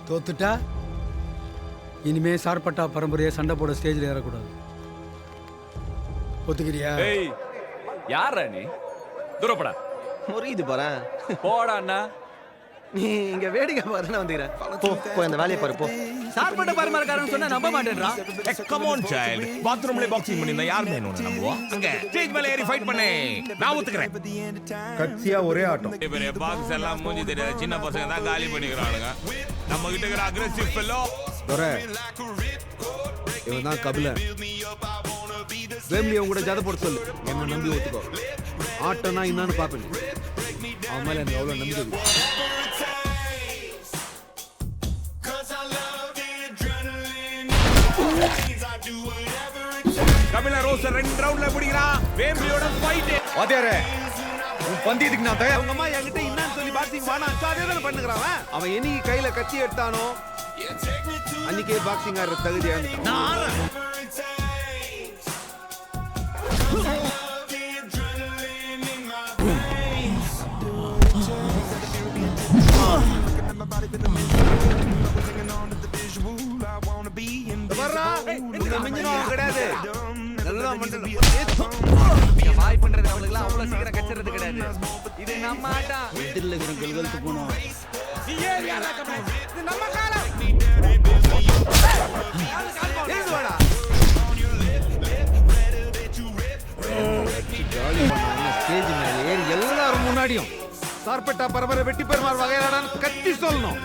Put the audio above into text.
தோத்துட்டா இனிமே சார்பட்டா பரம்பரையை சண்டை போட ஸ்டேஜில் ஏறக்கூடாது. ஒத்துக்கிறியா? ஏய் யாரா நீ? தூரப்படா. முறியுது பாரு. போடா அண்ணா. நீ இங்க வேடிக்கை பாருன்னு வந்துக்கிறேன். போ இந்த வேலையை பாரு போ. சார்பட்ட பரம்பரைக்காரன் சொன்னா நம்ப மாட்டேன்றா. Come on child. பாத்ரூம்ல பாக்ஸிங் பண்ணினா யார் வேணும் நம்புவா? அங்க ஸ்டேஜ் மேல ஏறி ஃபைட் பண்ணே. நான் ஒத்துக்கறேன். கட்சியா ஒரே ஆட்டம். பெரிய பாக்ஸ் எல்லாம் மூஞ்சி தெரியாத சின்ன பசங்க தான் காலி பண்ணிக்கறானுங்க. நம்ம கிட்ட இருக்கிற அக்ரெசிவ் ஃபெல்லோ. தோரே. இவன் தான் கபிலன். வேம்லி உங்க கூட ஜாத போட சொல்லு. என்ன நம்பி ஒத்துக்கோ. ஆட்டம்னா என்னன்னு பாப்பேன். அவன் மேல எனக்கு அவ்வளவு நம்பிக்கை இருக்கு. கபில ரோஸ் 2 ரவுண்ட்ல முடிக்கிறான். வேம்லியோட ஃபைட். வாத்தியாரே. உன் பந்தயத்துக்கு நான் தயார். அவங்க அம்மா என்கிட்ட என்னன்னு சொல்லி பாக்ஸிங் வானா அதே தான் பண்ணுகிறான். அவன் என்னைக்கு கையில கத்தி எடுத்தானோ அன்னைக்கே பாக்ஸிங் ஆடுற தகுதியா இருந்தான். கிடையாது. வாய் பண்றது அவங்களுக்கு அவ்வளவு சீக்கிரம் கச்சறது கிடையாது. இது நம்ம ஆட்டம். இதில் இருக்கிற கல்கழுத்து போனோம். இது நம்ம காலம். ஸ்டேஜ் மேல ஏறி எல்லாரும் முன்னாடியும் சார்பட்டா பரம்பரை வெட்டி பெருமாள் வகையாடான்னு கத்தி சொல்லணும்.